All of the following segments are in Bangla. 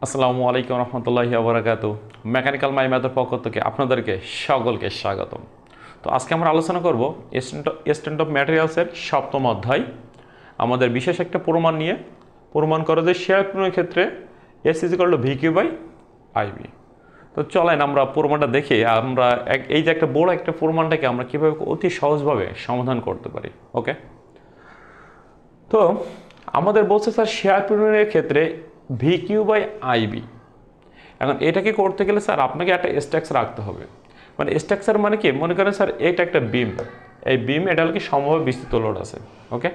আসসালামু আলাইকুম রহমতুল্লাহি ওয়া বারাকাতুহু। মেকানিক্যাল মাই ম্যাথের পক্ষ থেকে আপনাদেরকে সকলকে স্বাগতম। তো আজকে আমরা আলোচনা করব স্ট্যান্ড অফ ম্যাটেরিয়ালসের সপ্তম অধ্যায়। আমাদের বিশেষ একটা প্রমাণ নিয়ে প্রমাণ করে যে শেয়ার প্রমাণের ক্ষেত্রে S is equal to V Q by IB. তো চলেন আমরা প্রমাণটা দেখে আমরা এই যে একটা বড় একটা প্রমাণটাকে আমরা কীভাবে অতি সহজভাবে সমাধান করতে পারি। ওকে, তো আমাদের বলছে স্যার শেয়ার প্রমাণের ক্ষেত্রে ভি কিউ বাই আইবি। এখন এটাকে করতে গেলে স্যার আপনাকে একটা স্ট্রাকচার রাখতে হবে। মানে স্ট্রাকচার মানে কি, মনে করেন স্যার এটা একটা বিম, এই বিম এটা কি সমভাবে বিস্তৃত লোড আছে। ওকে,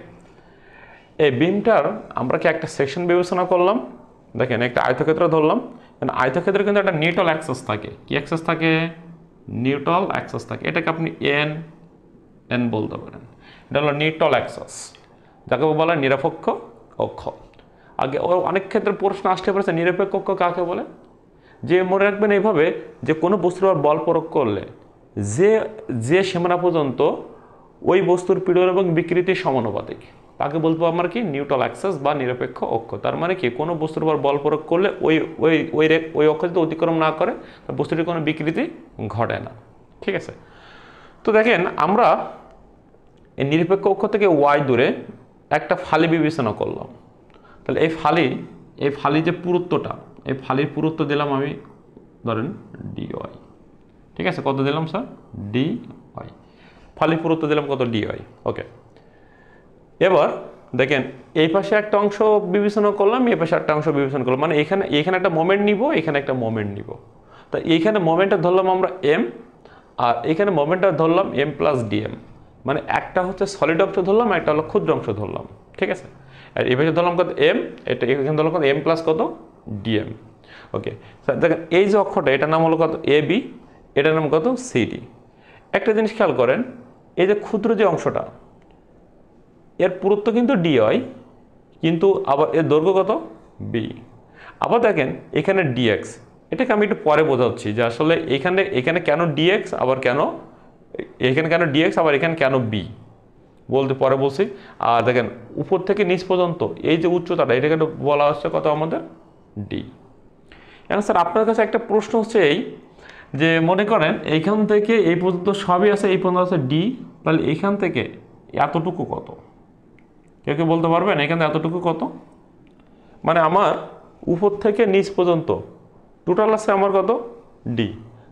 এই বিমটার আমরা কি একটা সেকশন বিবেচনা করলাম। দেখেন একটা আয়তক্ষেত্র ধরলাম, আয়তক্ষেত্রে কিন্তু একটা নিউট্রাল অ্যাক্সেস থাকে। কি অ্যাক্সেস থাকে? নিউট্রাল অ্যাক্সেস থাকে। এটাকে আপনি এন এন বলতে পারেন। এটা হলো নিউট্রাল অ্যাক্সেস, যাকে বলা হয় নিরপেক্ষ অক্ষ। আগে অনেক ক্ষেত্রে প্রশ্ন আসতে পারছে নিরপেক্ষ অক্ষ কাকে বলে। যে মনে রাখবেন এইভাবে যে কোনো বস্তুর উপর বল প্রয়োগ করলে যে যে সীমানা পর্যন্ত ওই বস্তুর পীড়ন এবং বিকৃতি সমানুপাতিক তাকে বলবো আমরা কি নিউট্রাল অ্যাক্সেস বা নিরপেক্ষ অক্ষ। তার মানে কি কোনো বস্তুর উপর বল প্রয়োগ করলে ওই ওই ওই ওই অক্ষ যদি অতিক্রম না করে বস্তুটির কোনো বিকৃতি ঘটে না। ঠিক আছে, তো দেখেন আমরা এই নিরপেক্ষ অক্ষ থেকে ওয়াই দূরে একটা ফালি বিবেচনা করলাম। তাহলে এই ফালি যে পুরুত্বটা, এই ফালির পুরুত্ব দিলাম আমি ধরেন ডি ওয়াই। ঠিক আছে, কত দিলাম স্যার? D Y. ফালির পুরুত্ব দিলাম কত? D Y. ওকে, এবার দেখেন এই পাশে একটা অংশ বিবেচনা করলাম, এই পাশে একটা অংশ বিবেচনা করলাম। মানে এখানে একটা মোমেন্ট নিব, এখানে একটা মোমেন্ট নিব। তা এইখানে মোমেন্টটা ধরলাম আমরা এম, আর এখানে মোমেন্টটা ধরলাম এম প্লাস ডিএম। মানে একটা হচ্ছে সলিড অংশ ধরলাম, একটা হলো ক্ষুদ্র অংশ ধরলাম। ঠিক আছে, আর এই পাশে ধরলাম কত? এম। এটা এখানে ধরলাম কত? এম প্লাস কত? ডিএম। ওকে স্যার, দেখেন এই যে অক্ষটা এটার নাম হলো কত? এ বি, এটার নাম কত? সিডি। একটা জিনিস খেয়াল করেন, এই যে ক্ষুদ্র যে অংশটা এর পুরুত্ব কিন্তু ডি হয়, কিন্তু আবার এর দৈর্ঘ্য কত? বি। আবার দেখেন এখানে ডিএক্স, এটাকে আমি একটু পরে বোঝাচ্ছি যে আসলে এখানে কেন ডিএক্স, আবার কেন এখানে কেন ডিএক্স, আবার এখানে কেন বি বলতে পরে বলছি। আর দেখেন উপর থেকে নিচ পর্যন্ত এই যে উচ্চতাটা এটাকে বলা হচ্ছে কত আমাদের? ডি। এখন স্যার আপনার কাছে একটা প্রশ্ন হচ্ছে এই যে মনে করেন এইখান থেকে এই পর্যন্ত সবই আছে, এই পর্যন্ত আছে ডি, তাহলে এখান থেকে এতটুকু কত? কেউ কেউ বলতে পারবেন এখানে এতটুকু কত? মানে আমার উপর থেকে নিচ পর্যন্ত টোটাল আছে আমার কত? ডি।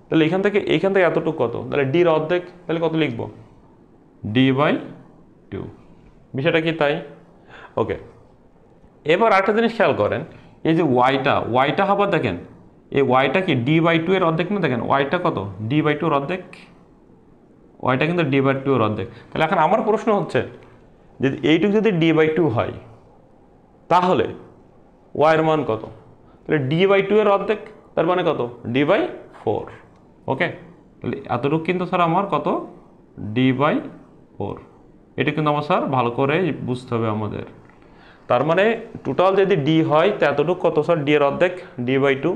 তাহলে এখান থেকে এতটুকু কত? তাহলে ডির অর্ধেক, তাহলে কত লিখবো? D by two. বিষয়টা কি তাই? ওকে, এবার একটা জিনিস খেয়াল করেন, এই যে ওয়াইটা আবার দেখেন এই ওয়াইটা কি ডি বাই টু এর অর্ধেক না? দেখেন ওয়াইটা কত? ডি বাই টু এর অর্ধেক। ওয়াইটা কিন্তু ডি বাই টু এর অর্ধেক। তাহলে এখন আমার প্রশ্ন হচ্ছে যদি এইটুকু যদি ডি বাই টু হয় তাহলে ওয়াইয়ের মান কত? তাহলে ডি বাই টু এর অর্ধেক, তার মানে কত? D by four. ওকে, তাহলে এতটুকু কিন্তু স্যার আমার কত? D by four. এটা কিন্তু আমার স্যার ভালো করে বুঝতে হবে আমাদের। তার মানে টোটাল যদি ডি হয় তো এতটুকু কত স্যার? ডি এর অর্ধেক, ডি বাই টু।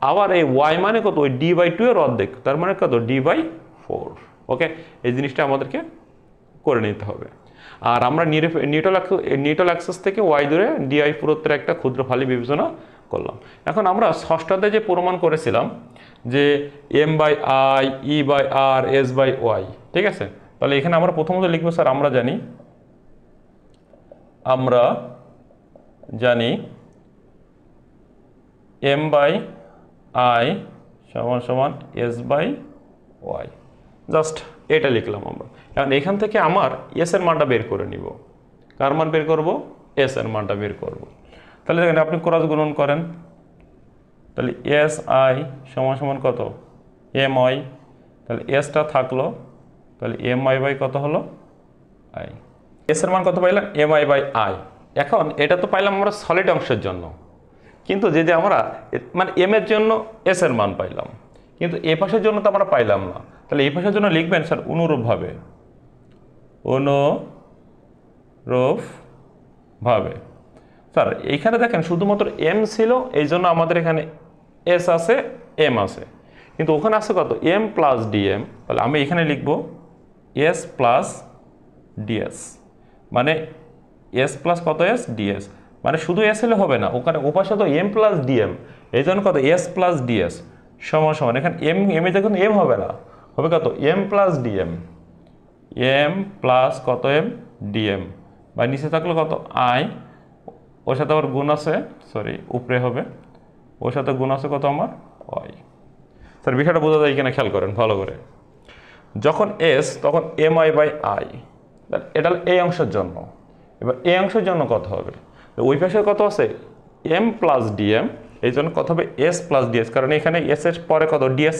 আবার এই ওয়াই মানে কত? ওই ডি বাই টু এর অর্ধেক, তার মানে কত? D by four. ওকে, এই জিনিসটা আমাদেরকে করে নিতে হবে। আর আমরা নিউট্রাল অ্যাক্সেস থেকে ওয়াই দূরে ডিআই পুরুত্বের একটা ক্ষুদ্র ফালি বিবেচনা করলাম। এখন আমরা ষষ্ঠতে যে প্রমাণ করেছিলাম যে M by I, E by R, S by Y. ঠিক আছে, তাহলে এখানে আমরা প্রথমত লিখবো স্যার আমরা জানি এম বাই আই সমান সমান এস বাই ওয়াই। জাস্ট এটা লিখলাম আমরা। এখন এখান থেকে আমার এস এর মানটা বের করে নিব। কার মান বের করব? এস এর মানটা বের করব। তাহলে দেখেন আপনি ক্রস গুণন করেন, তাহলে এস আই সমান সমান কত? M Y. তাহলে এসটা থাকলো, তাহলে এম আই বাই কত হলো? আই। এস এর মান কত পাইলাম? M I by I. এখন এটা তো পাইলাম আমরা সলিড অংশের জন্য, কিন্তু যদি আমরা মানে এম এর জন্য এস এর মান পাইলাম, কিন্তু এ পাশের জন্য তো আমরা পাইলাম না। তাহলে এই পাশের জন্য লিখবেন স্যার অনুরূপভাবে। স্যার এইখানে দেখেন শুধুমাত্র এম ছিল, এই জন্য আমাদের এখানে এস আছে, এম আছে, কিন্তু ওখানে আছে কত? M plus DM. তাহলে আমি এখানে লিখব এস প্লাস ডিএস, মানে এস প্লাস কত? S DS. মানে শুধু এস হলে হবে না, ওখানে ওপাশে তো এম প্লাস ডিএম, এই জন্য কত এস প্লাস ডিএস সমান সমান এখানে এম এম এ দেখুন এম হবে না, হবে কত M plus DM, M plus কত এম ডিএম, বা নিচে থাকলো কত আই, ওর সাথে আবার গুণ আছে, সরি উপরে হবে, ওর সাথে গুণ আছে কত আমার ওয়াই। স্যার বিষয়টা বোঝা যায় কিনা খেয়াল করেন ভালো করে। যখন এস তখন এম আই বাই আই, এটা এই অংশের জন্য। এবার এই অংশের জন্য কত হবে, ওই পাশে কত আছে এম প্লাস ডিএম, এই জন্য কত হবে এস প্লাস ডিএস, কারণ এখানে এস এর পরে কত ডিএস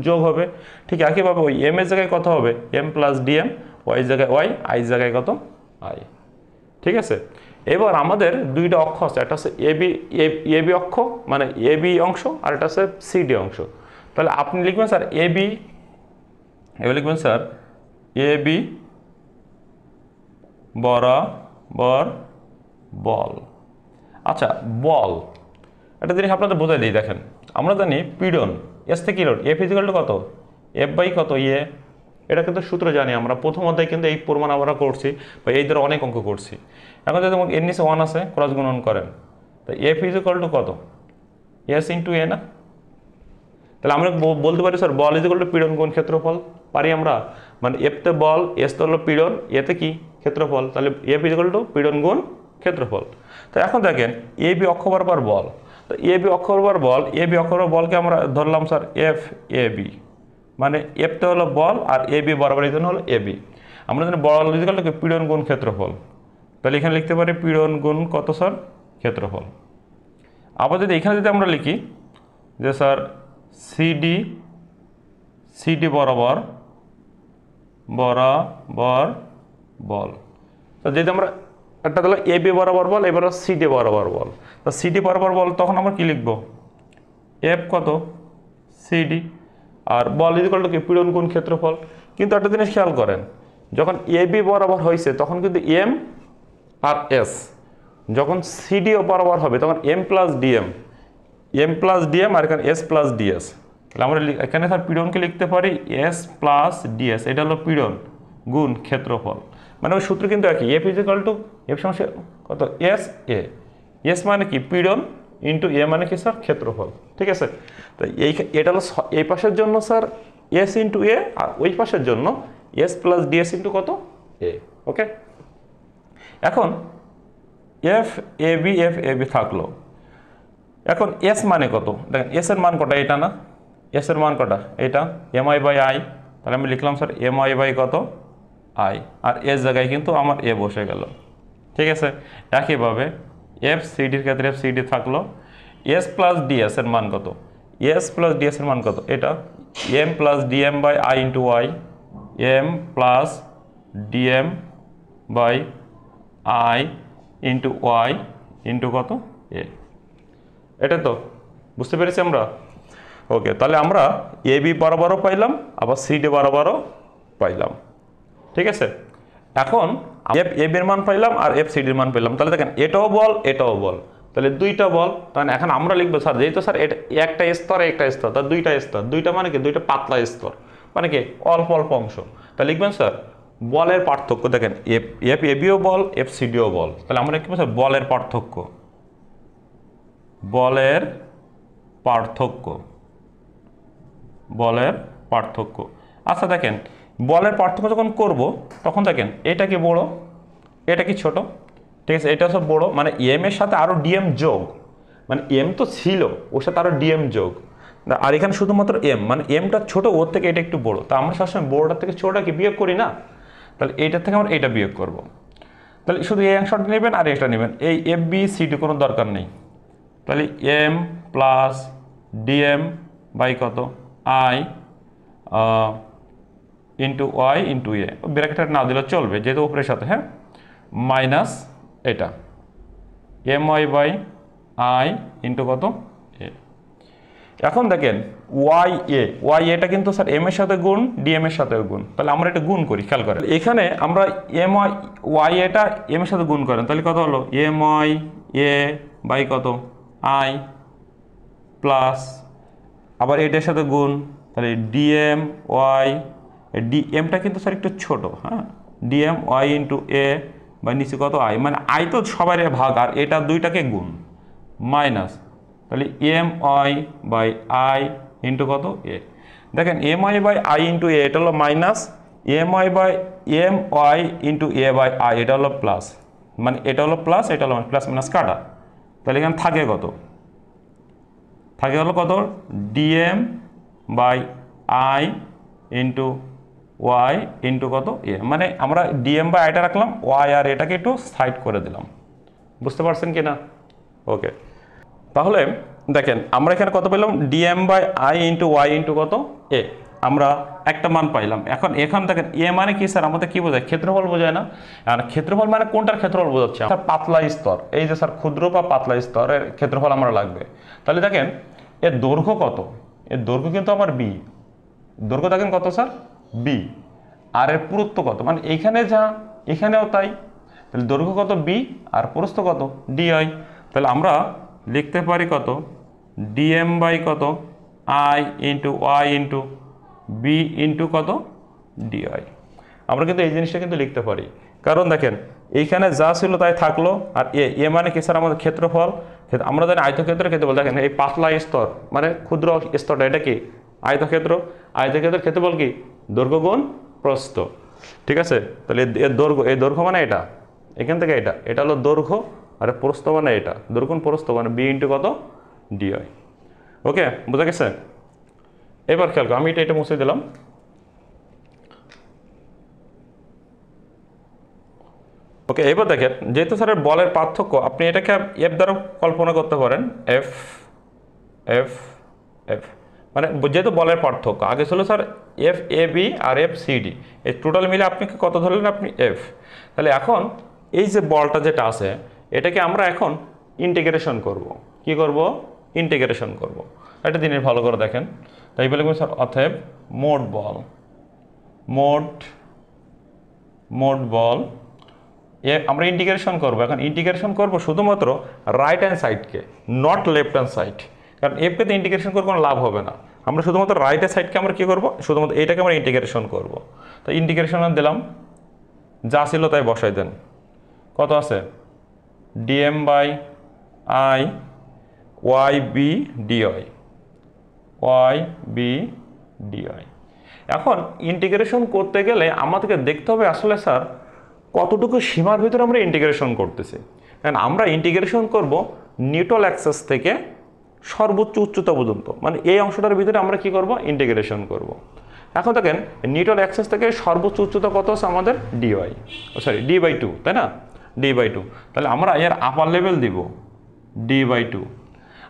যোগ হবে। ঠিক একইভাবে ওই এম এর জায়গায় কত হবে এম প্লাস ডিএম, ওয়াই জায়গায় ওয়াই, আই জায়গায় কত আই। ঠিক আছে, এবার আমাদের দুইটা অক্ষ আছে, একটা হচ্ছে এবি অক্ষ মানে এবি অংশ, আর একটা হচ্ছে সিডি অংশ। তাহলে আপনি লিখবেন স্যার এবি, এবার লিখবেন স্যার এবি বরাবর বল। আচ্ছা বল একটা জিনিস আপনাদের বোঝাই দিই, দেখেন আমরা জানি পীড়ন এস থেকে লোড এফ ইজিক্যাল টু কত এফ বাই কত ইয়ে, এটা কিন্তু সূত্র জানি আমরা, প্রথম অধ্যায় কিন্তু এই প্রমাণ আমরা করছি বা এই ধরে অনেক অঙ্ক করছি। এখন যদি এর নিচে 1 আছে ক্রস গুণন করেন, তো এফ ইজিক্যাল টু কত এস ইন্টু এ না, তাহলে আমরা বলতে পারি স্যার বল ইজিক্যাল টু পীড়ন গুণ ক্ষেত্রফল, পারি আমরা, মানে এফতে বল এস তো হলো পীড়ন, এতে কি ক্ষেত্রফল, তাহলে এফ ইজিক্যাল টু পীড়ন গুণ ক্ষেত্রফল। তো এখন দেখেন এ বি অক্ষ বরাবর বল, তো এ বি অক্ষ বরাবর বল, এ বি অক্ষ বরাবর বলকে আমরা ধরলাম স্যার এফ এ বি, মানে এফতে হলো বল আর এ বি বরাবর এই জন্য হলো এ বি। আমরা জানি বল ইজিক্যাল টু পীড়ন গুণ ক্ষেত্রফল, তাহলে এখানে লিখতে পারি পীড়ন গুণ কত স্যার ক্ষেত্রফল। আবার যদি এখানে যদি আমরা লিখি যে স্যার সিডি, সিডি বরাবর বরাবর বল, তো যদি আমরা একটা তাহলে এ বি বরাবর বল, এবার সিডি বরাবর বল, তো সিডি বরাবর বল তখন আমরা কি লিখব এফ কত সিডি, আর বল ইজিক্যাল টু কি পীড়ন গুণ ক্ষেত্রফল। কিন্তু একটা জিনিস খেয়াল করেন, যখন এ বি বরাবর হয়েছে তখন কিন্তু এম আর এস, যখন সিডি বরাবর হবে তখন M plus DM, M plus DM আর এখানে এস প্লাস ডিএস, তাহলে আমরা এখানে স্যার পীড়নকে লিখতে পারি এস প্লাস ডিএস, এটা হলো পীড়ন গুণ ক্ষেত্রফল, মানে ওই সূত্র কিন্তু একই, এফ ইজিক্যাল টু এফ সমস্যা কত এস এ, এস মানে কি পীড়ন ইন্টু এ মানে কি স্যার ক্ষেত্রফল। ঠিক আছে, তো এটা হলো এই পাশের জন্য স্যার এস ইন্টু এ, আর ওই পাশের জন্য এস প্লাস ডিএস ইন্টু কত এ। ওকে, এখন এফ এ বি থাকলো, এখন এস মানে কত দেখেন, এস এর মান কটা এটা না, এস এর মান কটা এটা এম আই বাই আই, তাহলে আমি লিখলাম স্যার এম আই বাই কত আই, আর এস জায়গায় কিন্তু আমার এ বসে গেল। ঠিক আছে, একইভাবে এফ সিডির ক্ষেত্রে এফ সিডি থাকলো, এস প্লাস ডিএস এর মান কত, এস প্লাস ডিএস এর মান কত এটা M plus DM by I into Y, M plus DM by I into Y into কত এ, এটা তো বুঝতে পেরেছি আমরা। ওকে, তাহলে আমরা এ বি বরাবরও পাইলাম আবার সিডি বরাবরও পাইলাম। ঠিক আছে, এখন এফ এ বির মান পাইলাম আর এফ সিডির মান পেলাম, তাহলে দেখেন এটাও বল এটাও বল, তাহলে দুইটা বল, তাহলে এখন আমরা লিখবো স্যার যেহেতু স্যার এটা একটা স্তর একটা স্তর, তার দুইটা স্তর, দুইটা মানে কি দুইটা পাতলা স্তর, মানে কি অল্প অল্প অংশ, তাহলে লিখবেন স্যার বলের পার্থক্য, দেখেন এফ এফ এ বিও বল এফ সিডিও বল, তাহলে আমরা লিখবো স্যার বলের পার্থক্য, বলের পার্থক্য, বলের পার্থক্য। আচ্ছা দেখেন বলের পার্থক্য যখন করব তখন দেখেন এটা কি বড় এটা কি ছোট, ঠিক আছে, এটা সব বড়, মানে এম এর সাথে আরো ডিএম যোগ, মানে এম তো ছিল ওর সাথে আরো ডিএম যোগ, আর এখানে শুধুমাত্র এম, মানে এমটা ছোট ওর থেকে এটা একটু বড়, তা আমরা সবসময় বড়টার থেকে ছোটটাকে বিয়োগ করি না, তাহলে এইটার থেকে আমরা এটা বিয়োগ করব, তাহলে শুধু এই অংশটা নেবেন আর এটা নেবেন, এই এফ বি সিডি কোনো দরকার নেই, তাহলে এম প্লাস ডিএম বাই কত I into Y into A, bracket না দিলে চলবে যেহেতু উপরের সাথে, হ্যাঁ, মাইনাস এটা M Y by I into কত এ। এখন দেখেন ওয়াই এটা কিন্তু স্যার এম এর সাথে গুণ ডিএম এর সাথে গুণ, তাহলে আমরা এটা গুণ করি, খেয়াল করেন এখানে আমরা এম ওয়াই এটা এম এর সাথে গুণ করেন, তাহলে কত হলো এম ওয়াই এ বাই কত আই প্লাস আবার এটার সাথে গুণ, তাহলে ডিএম ওয়াই, ডিএমটা কিন্তু স্যার একটু ছোট, হ্যাঁ, ডিএম ওয়াই ইন্টু এ বা নিচে কত আই, মানে আই তো সবার ভাগ আর এটা দুইটাকে গুণ মাইনাস, তাহলে M Y by I into কত এ। দেখেন M Y by I into A এটা হলো minus, M Y by M Y into A by I এটা হলো প্লাস, মানে এটা হলো প্লাস এটা হলো প্লাস মাইনাস কাটা। তাহলে এখানে থাকে কত, থাকে হলো কত DM by I into Y into কত এ, মানে আমরা ডিএম বাই আইটা রাখলাম, ওয়াই আর এটাকে একটু সাইড করে দিলাম। বুঝতে পারছেন কি না? ওকে, তাহলে দেখেন আমরা এখানে কত পেলাম, DM by I into Y into কত এ, আমরা একটা মান পাইলাম। এখন দেখেন এ মানে কি স্যার, আমাদের কি বোঝায়, ক্ষেত্রফল বোঝায় না? আর ক্ষেত্রফল মানে কোনটার ক্ষেত্রফল বোঝাচ্ছে, স্যার পাতলা স্তর, এই যে স্যার ক্ষুদ্র বা পাতলা স্তরের ক্ষেত্রফল আমরা লাগবে। তাহলে দেখেন এর দৈর্ঘ্য কত, এর দৈর্ঘ্য কিন্তু আমার বি, দৈর্ঘ্য দেখেন কত স্যার বি, আর এর পুরুত্ব কত, মানে এইখানে যা এখানেও তাই, তাহলে দৈর্ঘ্য কত বি আর প্রস্থ কত ডি হয়। তাহলে আমরা লিখতে পারি কত ডিএম বাই কত I into Y into B into কত ডিআই। আমরা কিন্তু এই জিনিসটা কিন্তু লিখতে পারি, কারণ দেখেন এইখানে যা ছিল তাই থাকলো, আর এ মানে কি স্যার আমাদের ক্ষেত্রফল। আমরা জানি আয়তক্ষেত্রের ক্ষেত্রফল, দেখেন এই পাতলা স্তর মানে ক্ষুদ্র স্তরটা এটা কি আয়তক্ষেত্র, আয়তক্ষেত্রের ক্ষেত্রফল কি দৈর্ঘ্য গুণ প্রস্থ, ঠিক আছে। তাহলে এর দৈর্ঘ্য, এই দৈর্ঘ্য মানে এটা, এখান থেকে এটা হলো দৈর্ঘ্য, আর প্রস্থ মানে এটা, দৈর্ঘ্য গুণ প্রস্থ মানে বি ইন্টু কত ডিআই। ওকে, বোঝা গেছে? এবার খেয়াল করো, আমি এটা মুছে দিলাম। ওকে, এবার দেখেন যেহেতু স্যারের বলের পার্থক্য, আপনি এটাকে এফ দ্বারা কল্পনা করতে পারেন, এফ এফ এফ, মানে যেহেতু বলের পার্থক্য, আগে ছিল স্যার এফ এ বি আর এফ সি ডি, এই টোটাল মিলে আপনি কত ধরলেন, আপনি এফ। তাহলে এখন এই যে বলটা যেটা আছে এটাকে আমরা এখন ইন্টিগ্রেশন করব। কি করব? ইন্টিগ্রেশন করব। একটা জিনিস ভালো করে দেখেন, তাই বলে স্যার অতএব মোট বল, মোট বল আমরা ইন্টিগ্রেশন করব। এখন ইন্টিগ্রেশন করব শুধুমাত্র রাইট হ্যান্ড সাইডকে, নট লেফট হ্যান্ড সাইড, কারণ এফকে তো ইন্টিগ্রেশন করে কোনো লাভ হবে না। আমরা শুধুমাত্র রাইট হ্যান্ড সাইডকে আমরা কী করবো, শুধুমাত্র এইটাকে আমরা ইন্টিগ্রেশন করব। তো ইন্টিগ্রেশন দিলাম, যা ছিল তাই বসাই দেন, কত আছে DM by I Y B DI, Y B DI. এখন ইন্টিগ্রেশন করতে গেলে আমাদেরকে দেখতে হবে আসলে স্যার কতটুকু সীমার ভিতরে আমরা ইন্টিগ্রেশন করতেছি। কারণ আমরা ইন্টিগ্রেশন করব নিউট্রাল অ্যাক্সেস থেকে সর্বোচ্চ উচ্চতা পর্যন্ত, মানে এই অংশটার ভিতরে আমরা কি করব, ইন্টিগ্রেশন করব। এখন দেখেন নিউট্রাল অ্যাক্সেস থেকে সর্বোচ্চ উচ্চতা কত আছে আমাদের DY, sorry D by two, তাই না, ডি বাই টু। তাহলে আমরা এর আপার লেভেল দিব ডি বাই টু।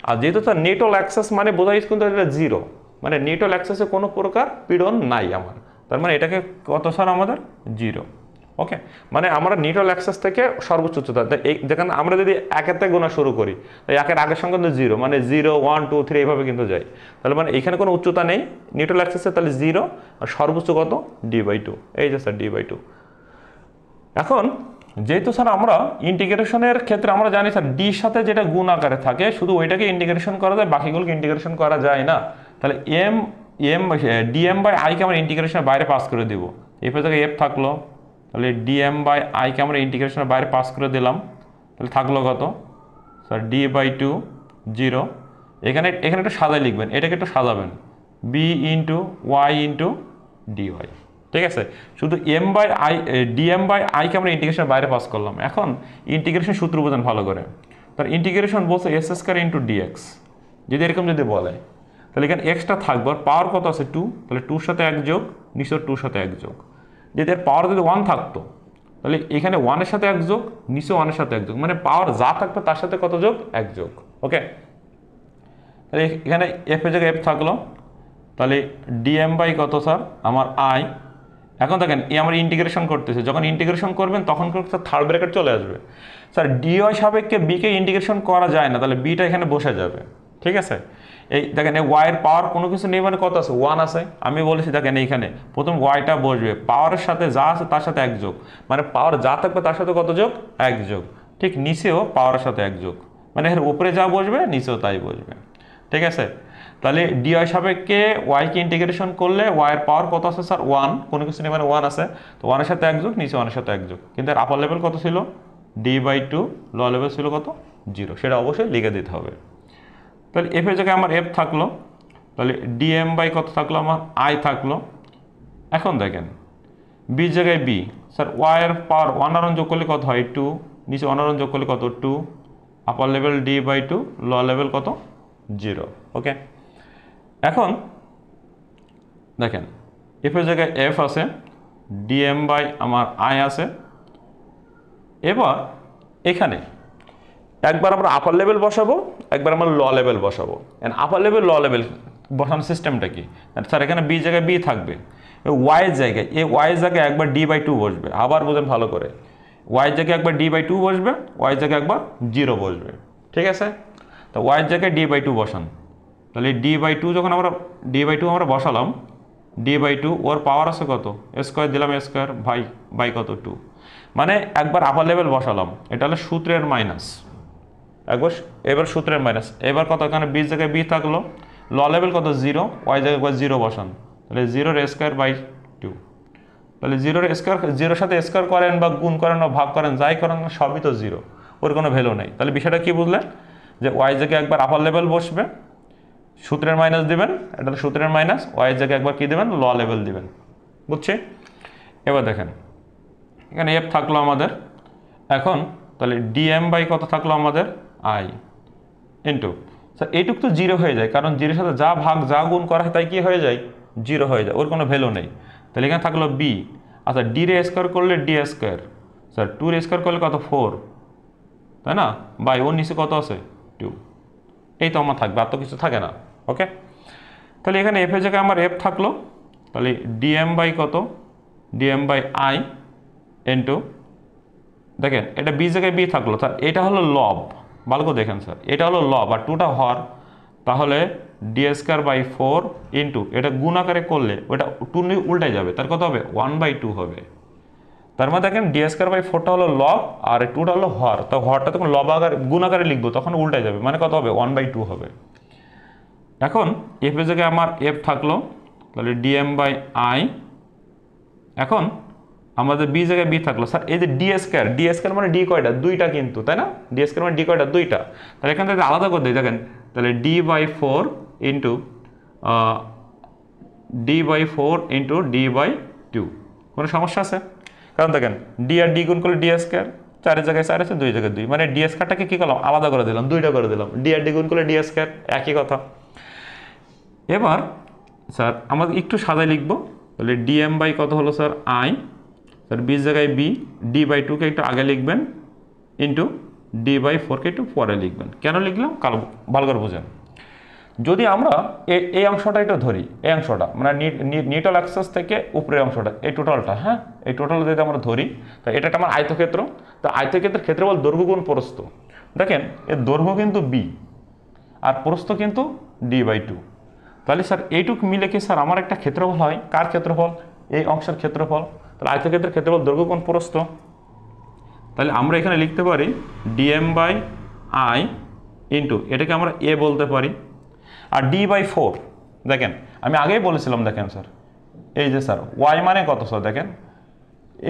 আর যেহেতু তার নিউট্রাল অ্যাক্সেস মানে বোঝাই কিন্তু এটা জিরো, মানে নিউট্রাল অ্যাক্সেসে কোনো প্রকার পীড়ন নাই আমার, তার মানে এটাকে কত স্যার আমাদের জিরো। ওকে, মানে আমরা নিউট্রাল অ্যাক্সেস থেকে সর্বোচ্চ উচ্চতা, এই যেখানে আমরা যদি একের থেকে গোনা শুরু করি, তাই একের আগের সঙ্গে কিন্তু জিরো, মানে 0 1 2 3 এইভাবে কিন্তু যাই। তাহলে মানে এখানে কোনো উচ্চতা নেই নিউট্রাল অ্যাক্সেসে, তাহলে জিরো, আর সর্বোচ্চ কত ডি বাই টু, এই যে স্যার ডি বাই টু। এখন যেহেতু স্যার আমরা ইন্টিগ্রেশনের ক্ষেত্রে আমরা জানি স্যার ডির সাথে যেটা গুণ আকারে থাকে শুধু ওইটাকে ইন্টিগ্রেশন করা যায়, বাকিগুলোকে ইন্টিগ্রেশন করা যায় না। তাহলে ডিএম বাই আইকে আমরা ইন্টিগ্রেশনের বাইরে পাস করে দেবো, এফ থেকে এফ থাকলো, তাহলে ডিএম বাই আইকে আমরা ইন্টিগ্রেশনের বাইরে পাস করে দিলাম, তাহলে থাকলো কত sir D by two zero. এখানে একটু সাজাই লিখবেন, এটাকে একটু সাজাবেন B into Y into DY, ঠিক আছে। শুধু M by I DM by আইকে আমরা ইন্টিগ্রেশনের বাইরে পাস করলাম। এখন ইন্টিগ্রেশন সূত্র বোঝেন ভালো করে, তার ইন্টিগ্রেশন বলছে এস স্কয়ার ইন্টু ডিএক্স, যদি এরকম যদি বলে তাহলে এখানে এক্সটা থাকবে, আর পাওয়ার কত আছে 2, তাহলে 2 সাথে 1 যোগ, নিচে 2 সাথে 1 যোগ। যদি এর পাওয়ার যদি 1 থাকতো তাহলে এখানে 1 এর সাথে 1 যোগ, নিচে 1 এর সাথে 1 যোগ, মানে পাওয়ার যা থাকবে তার সাথে কত যোগ 1 যোগ। ওকে, তাহলে এখানে এফ এর জায়গায় এফ থাকলো, তাহলে ডিএম বাই কত স্যার আমার আই। এখন দেখেন এই আমরা ইন্টিগ্রেশন করতেছি, যখন ইন্টিগ্রেশন করবেন তখন থার্ড ব্র্যাকেট চলে আসবে। স্যার ডিওয়াই সাপেক্ষে বিকে ইন্টিগ্রেশন করা যায় না, তাহলে বিটা এখানে বসে যাবে, ঠিক আছে। এই দেখেন এই ওয়াইয়ের পাওয়ার কোনো কিছু নেই, মানে কত আছে 1 আছে। আমি বলেছি দেখেন এইখানে প্রথম ওয়াইটা বসবে, পাওয়ারের সাথে যা আছে তার সাথে 1 যোগ, মানে পাওয়ার যা থাকবে তার সাথে কত যোগ 1 যোগ, ঠিক নিচেও পাওয়ারের সাথে 1 যোগ, মানে এর উপরে যা বসবে নিচেও তাই বসবে, ঠিক আছে। তাহলে ডিওয়াই সাপেক্ষে ওয়াইকে ইন্টিগ্রেশন করলে ওয়াইয়ের পাওয়ার কত আছে স্যার 1, কোনো কিছু নেই মানে 1 আছে, তো 1 এর সাথে 1 যোগ, নিচে 1 এর সাথে 1 যোগ। কিন্তু এর আপার লেভেল কত ছিল D by two, low level ছিল কত 0, সেটা অবশ্যই লিখে দিতে হবে। তাহলে এফ এর জায়গায় আমার এফ থাকলো, তাহলে ডিএম বাই কত থাকলো আমার আই থাকলো। এখন দেখেন বি জায়গায় বি, স্যার ওয়াই এর পাওয়ার 1 আর 1 যোগ করলে কত হয় 2, নিচে 1 আর 1 যোগ করলে কত 2, upper level D by 2, lower level কত 0। ওকে, এখন দেখেন এফ এর জায়গায় এফ আছে, ডিএম বাই আমার আই আছে। এবার এখানে একবার আমরা আপার লেভেল বসাবো, একবার আমরা ল লেভেল বসাবো। আপার লেভেল ল লেভেল বসানোর সিস্টেমটা কি, স্যার এখানে বি জায়গায় বি থাকবে, ওয়াইয়ের জায়গায় এই ওয়াইয়ের জায়গায় একবার ডি বাই 2 বসবে। আবার বোঝেন ভালো করে, ওয়াইয়ের জায়গায় একবার ডি বাই 2 বসবে, ওয়াইয়ের জায়গায় একবার 0 বসবে। ঠিক আছে, তো ওয়াইয়ের জায়গায় ডি বাই 2 বসান। তাহলে ডি বাই 2 যখন আমরা আমরা বসালাম, ডি বাই 2 ওর পাওয়ার আছে কত স্কোয়ার দিলাম, স্কোয়ার ভাই বাই কত 2, মানে একবার আপার লেভেল বসালাম, এটা হলো সূত্রের মাইনাস, এবার সূত্রের মাইনাস। এবার কত এখানে বি জায়গায় বি থাকলো, ল লেভেল কত 0, ওয়াই জায়গায় একবার 0 বসান, তাহলে 0 স্কোয়ার বাই 2। তাহলে 0 স্কোয়ার 0 সাথে স্কোয়ার করেন বা গুণ করেন বা ভাগ করেন, যাই করেন সবই তো 0, ওর কোনো ভ্যালু নেই। তাহলে বিষয়টা কি বুঝলেন, যে ওয়াই জায়গায় একবার আপার লেভেল বসবে, সূত্রের মাইনাস দিবেন, এটা সূত্রের মাইনাস, ওয়াই জায়গায় একবার কি দিবেন ল লেভেল দিবেন। বুঝছি? এবার দেখেন এখানে এফ থাকলো আমাদের, এখন তাহলে ডিএম বাই কত থাকলো আমাদের আই ইন্টু, স্যার এইটুক তো 0 হয়ে যায়, কারণ 0 সাথে যা ভাগ যা গুণ করা হয় তাই কি হয়ে যায় 0 হয়ে যায়, ওর কোনো ভ্যালু নেই। তাহলে এখানে থাকলো বি, আচ্ছা ডি রে স্কোয়ার করলে ডি স্কোয়ার, স্যার 2 রে স্কোয়ার করলে কত 4, তাই না, বাই ওর নিচে কত আছে 2, এই তো আমার থাকবে, আর তো কিছু থাকে না। ওকে, তাহলে এখানে এফ এর জায়গায় আমার এফ থাকলো, তাহলে ডিএম বাই কত ডিএম বাই আই ইন্টু, দেখেন এটা বি জায়গায় বি থাকলো, স্যার এটা হলো লব, ভালো করে দেখেন স্যার এটা হলো লব আর 2টা হর, তাহলে ডি স্কোয়ার বাই 4 ইন্টু এটা গুণ আকারে করলে ওটা 2 উল্টাই যাবে, তার কত হবে 1/2 হবে। তার মানে দেখেন ডি স্কোয়ার বাই 4টা হলো লব আর 2টা হলো হর, তো হরটা তখন লব আকারে গুণ আকারে লিখবো, তখন উল্টাই যাবে, মানে কত হবে 1/2 হবে। এখন এফ এর জায়গায় আমার এফ থাকলো, তাহলে ডিএম বাই আই, এখন আমাদের বি জায়গায় বি থাকলো, স্যার এই যে ডি স্কোয়ার মানে ডি কয়টা 2টা কিন্তু, তাই না, ডি স্কোয়ার মানে ডি কয়টা 2টা, তাহলে এখান থেকে আলাদা করে দিই, দেখেন তাহলে D by 4 into D by 2, কোনো সমস্যা আছে? কারণ দেখেন ডি আর ডি গুণ করলে ডি স্কোয়ার, 4 জায়গায় 4 আছে, 2 জায়গায় 2, মানে ডি স্কোয়ারটাকে কী করলাম আলাদা করে দিলাম, 2টা করে দিলাম, ডি আর ডি গুণ করলে ডি স্কোয়ার, একই কথা। এবার স্যার আমাদের একটু সাজায় লিখবো, তাহলে ডিএম বাই কত হলো স্যার আই, স্যার বি জায়গায় বি, ডি বাই 2কে একটু আগে লিখবেন ইন্টু ডি বাই 4কে একটু পরে লিখবেন। কেন লিখলাম কারণ ভালো করে বুঝেন, যদি আমরা এই অংশটা একটু ধরি, এই অংশটা মানে নিউট্রাল অ্যাক্সিস থেকে উপরের অংশটা, এই টোটালটা, হ্যাঁ এই টোটালটা যদি আমরা ধরি, তো এটা আমার আয়তক্ষেত্র, তো আয়তক্ষেত্রের ক্ষেত্রফল দৈর্ঘ্য গুণ প্রস্থ, দেখেন এর দৈর্ঘ্য কিন্তু বি আর প্রস্থ কিন্তু ডি বাই 2, তাহলে স্যার এইটুক মিলে কি স্যার আমার একটা ক্ষেত্রফল হয়, কার ক্ষেত্রফল এই অংশের ক্ষেত্রফল, তাহলে আয়তক্ষেত্রের ক্ষেত্রফল দৈর্ঘ্য কোণ প্রস্থ, তাহলে আমরা এখানে লিখতে পারি ডিএম বাই আই ইন্টু এটাকে আমরা এ বলতে পারি, আর ডি বাই 4 দেখেন আমি আগেই বলেছিলাম, দেখেন স্যার এই যে স্যার ওয়াই মানে কত স্যার, দেখেন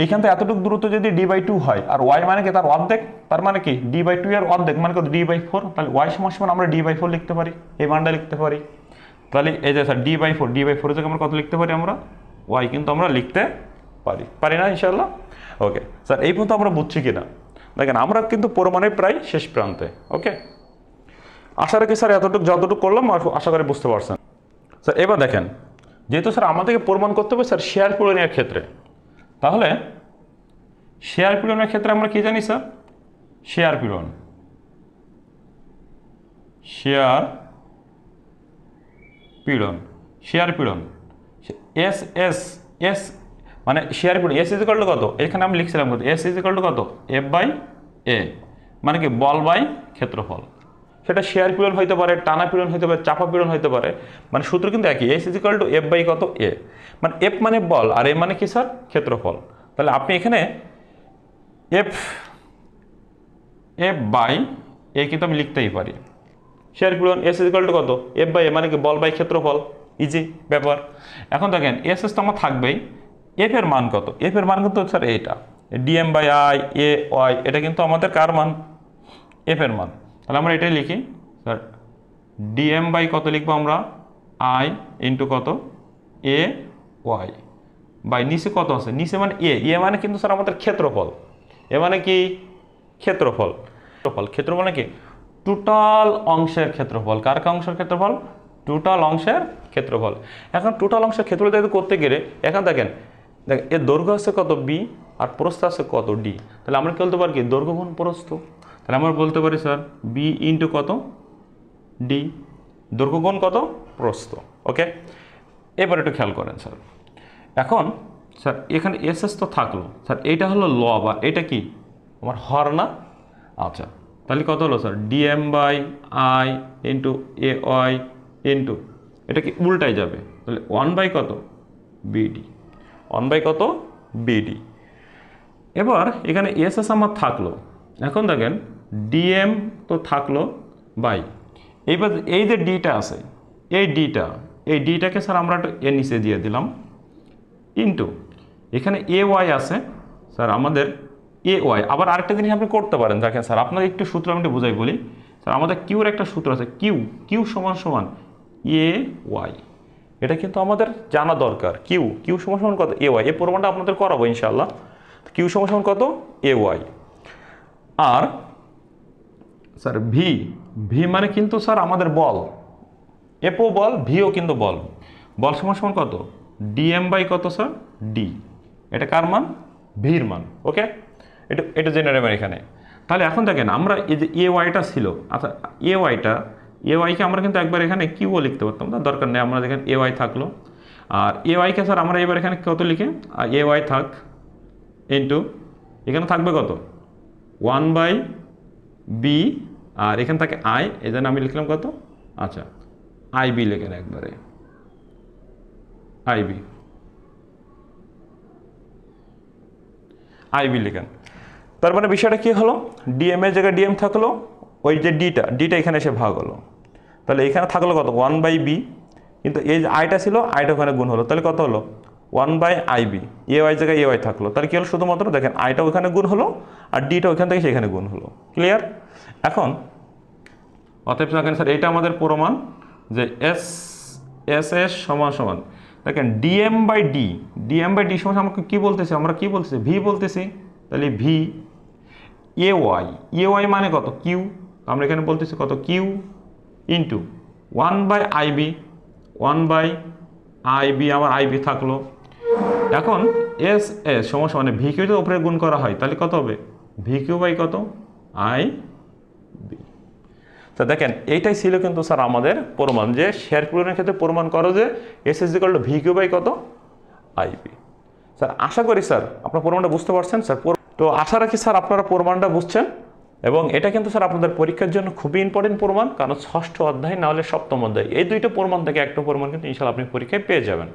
এইখান থেকে এতটুকু দূরত্ব যদি ডি বাই 2 হয় আর ওয়াই মানে কি তার অর্ধেক, তার মানে কি ডি বাই 2 এর অর্ধেক মানে কত ডি বাই 4, তাহলে ওয়াই সমান আমরা ডি বাই 4 লিখতে পারি, এই মানটা লিখতে পারি। তাহলে এই যে স্যার ডি বাই 4 থেকে আমরা কত লিখতে পারি, আমরা ওয়াই কিন্তু আমরা লিখতে পারি না ইনশাআল্লাহ। ওকে স্যার এই পর্যন্ত আমরা বুঝছি কিনা, দেখেন আমরা কিন্তু প্রমাণের প্রায় শেষ প্রান্তে। ওকে, আশা রাখি স্যার এতটুকু যতটুকু করলাম আশা করি বুঝতে পারছেন। স্যার এবার দেখেন যেহেতু স্যার আমাদেরকে প্রমাণ করতে হবে স্যার শেয়ার পূরণের ক্ষেত্রে, তাহলে শেয়ার পূরণের ক্ষেত্রে আমরা কি জানি স্যার, শেয়ার পূরণ এস এস এস মানে শেয়ার পূরণ এস ইজ ইকুয়াল টু কত, এখানে আমি লিখছিলাম কত, এস ইজ ইকুয়াল টু কত এফ বাই এ, মানে কি বল বাই ক্ষেত্রফল, সেটা শেয়ার পীড়ন হইতে পারে, টানা পীড়ন হইতে পারে, চাপা পীড়ন হইতে পারে, মানে সূত্র কিন্তু একই, S is equal to F by কত এ, মানে এফ মানে বল আর এ মানে কি স্যার ক্ষেত্রফল। তাহলে আপনি এখানে এফ বাই এ কিন্তু আমি লিখতেই পারি, শেয়ার পীড়ন এস ইজ ইকুয়াল টু কত এফ বাই এ মানে কি বল বাই ক্ষেত্রফল, ইজি ব্যাপার। এখন দেখেন এস এস তো আমার থাকবেই, এফ এর মান কত, এফ এর মান কিন্তু স্যার এইটা DM by I A Y, এটা কিন্তু আমাদের কার মান এফ এর মান, তাহলে আমরা এটাই লিখি স্যার ডিএম বাই কত লিখবো আমরা, আই ইন্টু কত, এ ওয়াই বাই নিচে কত আছে, নিচে মানে এ মানে কিন্তু স্যার আমাদের ক্ষেত্রফল, এ মানে কি ক্ষেত্রফল, ক্ষেত্রফল মানে কি টোটাল অংশের ক্ষেত্রফল, কার অংশের ক্ষেত্রফল, টোটাল অংশের ক্ষেত্রফল। এখন টোটাল অংশের ক্ষেত্রফল করতে গেলে এখন দেখেন এর দৈর্ঘ্য আছে কত বি আর প্রস্থ আছে কত ডি, তাহলে আমরা কি বলতে পারি কি দৈর্ঘ্য গুণ প্রস্থ, তাহলে আমরা বলতে পারি স্যার বি ইন্টু কত ডি, দৈর্ঘ্য গুণ কত প্রস্থ। ওকে, এবার একটু খেয়াল করেন স্যার, এখন স্যার এখানে এস এস তো থাকলো স্যার, এইটা হলো লব আর এটা কি আমার হর না, আচ্ছা তাহলে কত হলো sir DM by I into A Y into এটা কি উল্টাই যাবে, তাহলে 1 বাই কত বিডি, 1 বাই কত বিডি। এবার এখানে এস এস আমার থাকলো, এখন দেখেন ডিএম তো থাকলো বাই, এইবার এই যে ডিটা আছে এই ডিটাকে স্যার আমরা একটু এর নিচে দিয়ে দিলাম ইন্টু এখানে এ ওয়াই আছে স্যার আমাদের এ ওয়াই। আবার আরেকটা জিনিস আপনি করতে পারেন, দেখেন স্যার আপনার একটু সূত্র আমি একটু বুঝাই বলি স্যার, আমাদের কিউর একটা সূত্র আছে কিউ সমান সমান এ ওয়াই, এটা কিন্তু আমাদের জানা দরকার, কিউ সমান সমান কত এ ওয়াই, এই প্রমাণটা আপনাদের করাবো ইনশাআল্লাহ। কিউ সমান সমান কত A Y, R sir V মানে কিন্তু স্যার আমাদের বল, এপও বল ভিও কিন্তু বল সমান সমান কত ডিএম বাই কত স্যার ডি, এটা কার মান ভির মান। ওকে, এটা জেনে নেবেন এখানে। তাহলে এখন দেখেন আমরা এই যে এ ওয়াইটা ছিল, আচ্ছা এ ওয়াইকে আমরা কিন্তু একবার এখানে কিউও লিখতে পারতাম, তার দরকার নেই, আমরা দেখেন এ ওয়াই থাকলো, আর এ ওয়াইকে স্যার আমরা এবার এখানে কত লিখে এ ওয়াই থাক ইন্টু এখানে থাকবে কত 1 বাই বি, আর এখানে থাকে আই, এই জন্য আমি লিখলাম কত, আচ্ছা আইবি লেখেন একবারে আইবি লেখেন। তার মানে বিষয়টা কি হলো, ডিএম এর জায়গায় ডিএম থাকলো, ওই যে ডিটা এখানে এসে ভাগ হলো, তাহলে এখানে থাকলো কত 1 বাই বি, কিন্তু এই যে আইটা ছিল আইটা ওখানে গুণ হলো, তাহলে কত হলো 1 বাই আইবি, এ ওয়াই জায়গায় এ ওয়াই থাকলো, তাহলে কি হলো শুধুমাত্র দেখেন আইটা ওখানে গুণ হলো আর ডিটা ওখান থেকে সেখানে গুণ হলো। ক্লিয়ার? এখন অতএব দেখেন স্যার এটা আমাদের প্রমাণ যে এস সমান সমান দেখেন ডিএম বাই ডি সমান আমাকে কী বলতেছি, আমরা কি বলতেছি ভি বলতেছি, তাহলে ভি এ ওয়াই মানে কত কিউ, আমরা এখানে বলতেছি কত কিউ ইন্টু 1 বাই আইবি, আমার আইবি থাকলো। এখন এস সমান সমান ভি কিউ যদি উপরে গুণ করা হয় তাহলে কত হবে ভি কিউ বাই কত আই বি। তো দেখেন এইটাই ছিল কিন্তু স্যার আমাদের প্রমাণ, যে শেয়ার পূরণের ক্ষেত্রে প্রমাণ করো যে S S equal to V Q by কত আইবি। স্যার আশা করি স্যার আপনার প্রমাণটা বুঝতে পারছেন স্যার, তো আশা রাখি স্যার আপনারা প্রমাণটা বুঝছেন, এবং এটা কিন্তু স্যার আপনাদের পরীক্ষার জন্য খুবই ইম্পর্টেন্ট প্রমাণ, কারণ 6ষ্ঠ অধ্যায় না হলে 7ম অধ্যায় এই দুইটা প্রমাণ থেকে একটা প্রমাণ কিন্তু ইনশাআল্লাহ আপনি পরীক্ষায় পেয়ে যাবেন।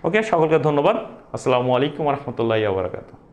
ওকে, সকলকে ধন্যবাদ। আসসালামু আলাইকুম ওয়া রাহমাতুল্লাহি ওয়া বারাকাতুহু।